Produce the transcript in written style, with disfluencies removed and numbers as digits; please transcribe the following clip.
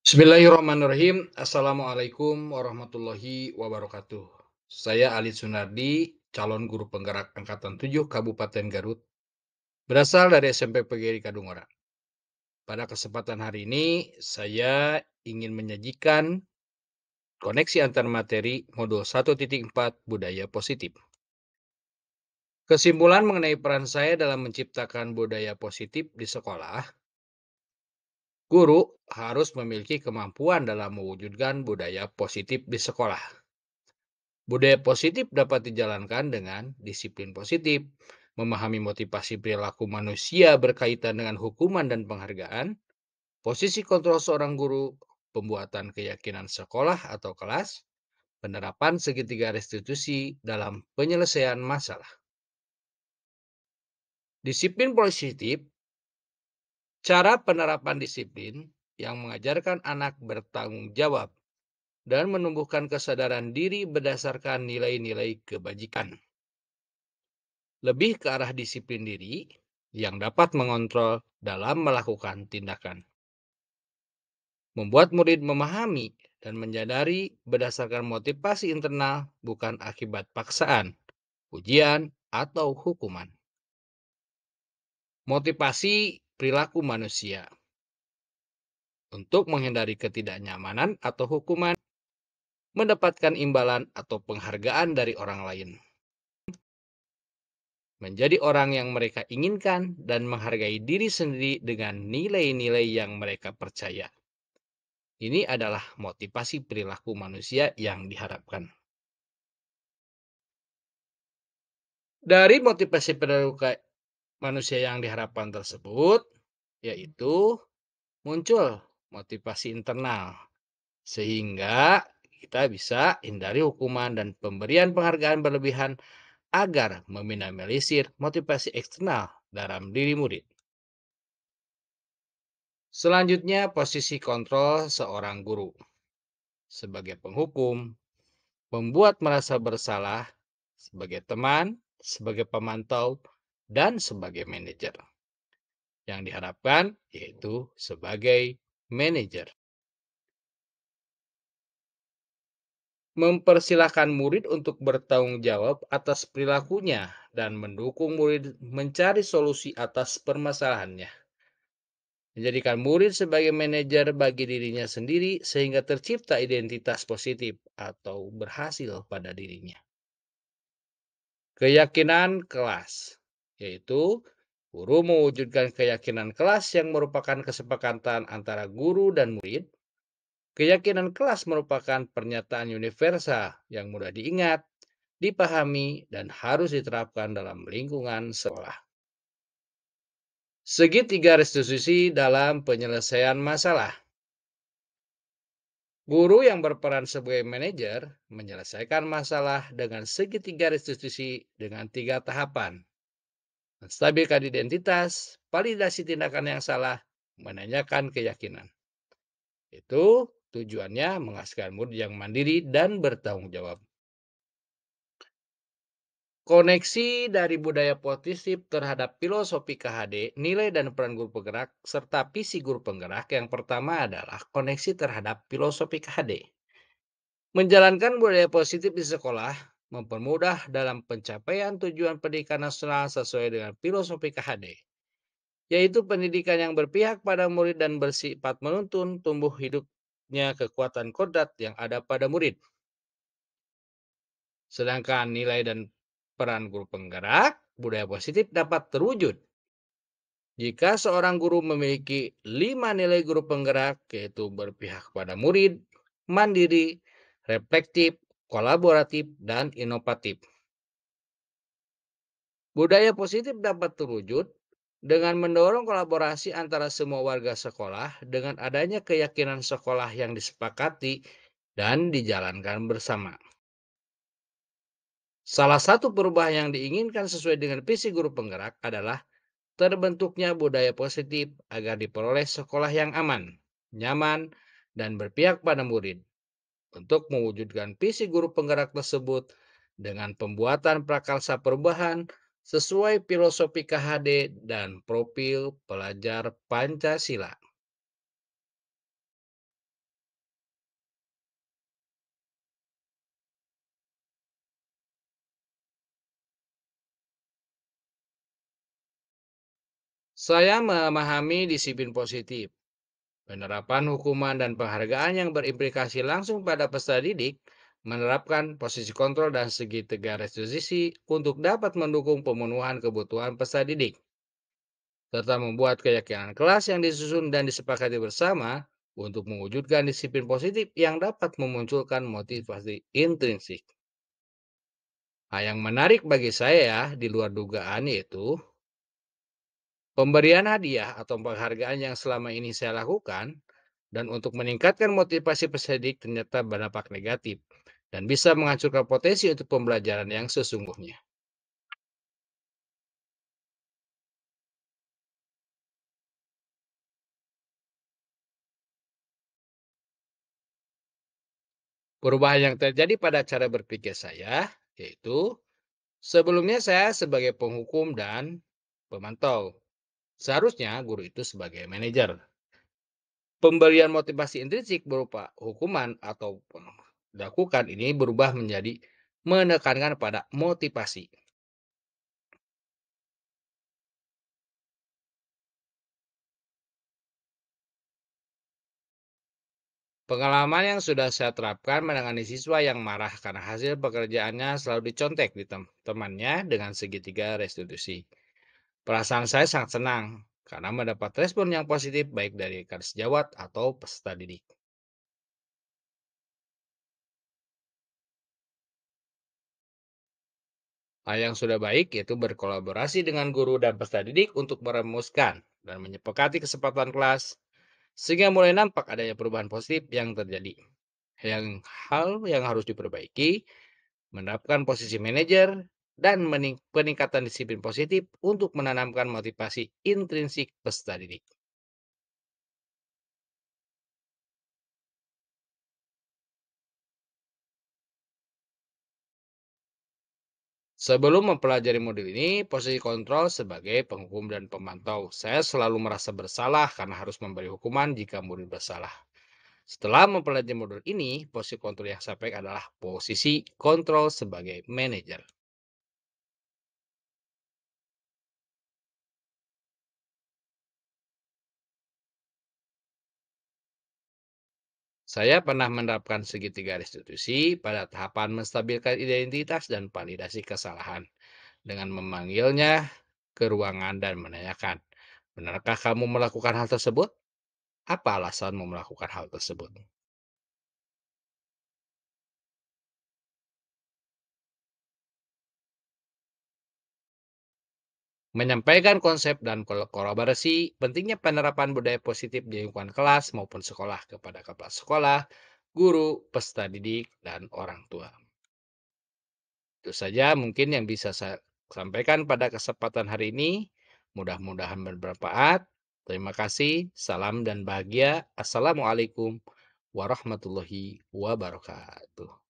Bismillahirrahmanirrahim. Assalamualaikum warahmatullahi wabarakatuh. Saya Ali Sunardi, calon guru penggerak Angkatan 7 Kabupaten Garut, berasal dari SMP PGRI Kadungora. Pada kesempatan hari ini, saya ingin menyajikan koneksi antar materi modul 1.4 Budaya Positif. Kesimpulan mengenai peran saya dalam menciptakan budaya positif di sekolah, guru harus memiliki kemampuan dalam mewujudkan budaya positif di sekolah. Budaya positif dapat dijalankan dengan disiplin positif, memahami motivasi perilaku manusia berkaitan dengan hukuman dan penghargaan, posisi kontrol seorang guru, pembuatan keyakinan sekolah atau kelas, penerapan segitiga restitusi dalam penyelesaian masalah. Disiplin positif, cara penerapan disiplin yang mengajarkan anak bertanggung jawab dan menumbuhkan kesadaran diri berdasarkan nilai-nilai kebajikan. Lebih ke arah disiplin diri yang dapat mengontrol dalam melakukan tindakan. Membuat murid memahami dan menyadari berdasarkan motivasi internal bukan akibat paksaan, ujian, atau hukuman. Motivasi perilaku manusia untuk menghindari ketidaknyamanan atau hukuman, mendapatkan imbalan atau penghargaan dari orang lain. Menjadi orang yang mereka inginkan dan menghargai diri sendiri dengan nilai-nilai yang mereka percaya. Ini adalah motivasi perilaku manusia yang diharapkan. Dari motivasi perilaku manusia yang diharapkan tersebut, yaitu muncul motivasi internal, sehingga kita bisa hindari hukuman dan pemberian penghargaan berlebihan agar meminimalisir motivasi eksternal dalam diri murid. Selanjutnya, posisi kontrol seorang guru sebagai penghukum, membuat merasa bersalah, sebagai teman, sebagai pemantau, dan sebagai manajer. Yang diharapkan yaitu sebagai manajer. Mempersilahkan murid untuk bertanggung jawab atas perilakunya dan mendukung murid mencari solusi atas permasalahannya. Menjadikan murid sebagai manajer bagi dirinya sendiri sehingga tercipta identitas positif atau berhasil pada dirinya. Keyakinan kelas, yaitu guru mewujudkan keyakinan kelas yang merupakan kesepakatan antara guru dan murid. Keyakinan kelas merupakan pernyataan universal yang mudah diingat, dipahami, dan harus diterapkan dalam lingkungan sekolah. Segitiga restitusi dalam penyelesaian masalah. Guru yang berperan sebagai manajer menyelesaikan masalah dengan segitiga restitusi dengan 3 tahapan. Menstabilkan identitas, validasi tindakan yang salah, menanyakan keyakinan. Itu tujuannya menghasilkan murid yang mandiri dan bertanggung jawab. Koneksi dari budaya positif terhadap filosofi KHD, nilai dan peran guru penggerak, serta visi guru penggerak yang pertama adalah koneksi terhadap filosofi KHD. Menjalankan budaya positif di sekolah mempermudah dalam pencapaian tujuan pendidikan nasional sesuai dengan filosofi KHD, yaitu pendidikan yang berpihak pada murid dan bersifat menuntun tumbuh hidupnya kekuatan kodrat yang ada pada murid. Sedangkan nilai dan peran guru penggerak, budaya positif dapat terwujud jika seorang guru memiliki 5 nilai guru penggerak, yaitu berpihak pada murid, mandiri, reflektif, kolaboratif, dan inovatif. Budaya positif dapat terwujud dengan mendorong kolaborasi antara semua warga sekolah dengan adanya keyakinan sekolah yang disepakati dan dijalankan bersama. Salah satu perubahan yang diinginkan sesuai dengan visi guru penggerak adalah terbentuknya budaya positif agar diperoleh sekolah yang aman, nyaman, dan berpihak pada murid. Untuk mewujudkan visi guru penggerak tersebut dengan pembuatan prakarsa perubahan sesuai filosofi KHD dan profil pelajar Pancasila. Saya memahami disiplin positif, penerapan hukuman dan penghargaan yang berimplikasi langsung pada peserta didik, menerapkan posisi kontrol dan segitiga restitusi untuk dapat mendukung pemenuhan kebutuhan peserta didik, serta membuat keyakinan kelas yang disusun dan disepakati bersama untuk mewujudkan disiplin positif yang dapat memunculkan motivasi intrinsik. Hal yang menarik bagi saya di luar dugaan yaitu pemberian hadiah atau penghargaan yang selama ini saya lakukan dan untuk meningkatkan motivasi peserta ternyata berdampak negatif dan bisa menghancurkan potensi untuk pembelajaran yang sesungguhnya. Perubahan yang terjadi pada cara berpikir saya yaitu sebelumnya saya sebagai penghukum dan pemantau. Seharusnya guru itu sebagai manajer. Pemberian motivasi intrinsik berupa hukuman atau dilakukan ini berubah menjadi menekankan pada motivasi. Pengalaman yang sudah saya terapkan menangani siswa yang marah karena hasil pekerjaannya selalu dicontek di temannya dengan segitiga restitusi. Perasaan saya sangat senang karena mendapat respon yang positif baik dari rekan sejawat atau peserta didik. Hal yang sudah baik yaitu berkolaborasi dengan guru dan peserta didik untuk merumuskan dan menyepakati kesempatan kelas sehingga mulai nampak adanya perubahan positif yang terjadi. Yang hal yang harus diperbaiki, menerapkan posisi manajer dan peningkatan disiplin positif untuk menanamkan motivasi intrinsik peserta didik. Sebelum mempelajari modul ini, posisi kontrol sebagai penghukum dan pemantau. Saya selalu merasa bersalah karena harus memberi hukuman jika murid bersalah. Setelah mempelajari modul ini, posisi kontrol yang saya pegang adalah posisi kontrol sebagai manajer. Saya pernah menerapkan segitiga restitusi pada tahapan menstabilkan identitas dan validasi kesalahan dengan memanggilnya ke ruangan dan menanyakan, benarkah kamu melakukan hal tersebut? Apa alasanmu melakukan hal tersebut? Menyampaikan konsep dan kolaborasi, pentingnya penerapan budaya positif di lingkungan kelas maupun sekolah kepada kepala sekolah, guru, peserta didik, dan orang tua. Itu saja mungkin yang bisa saya sampaikan pada kesempatan hari ini. Mudah-mudahan bermanfaat. Terima kasih. Salam dan bahagia. Assalamualaikum warahmatullahi wabarakatuh.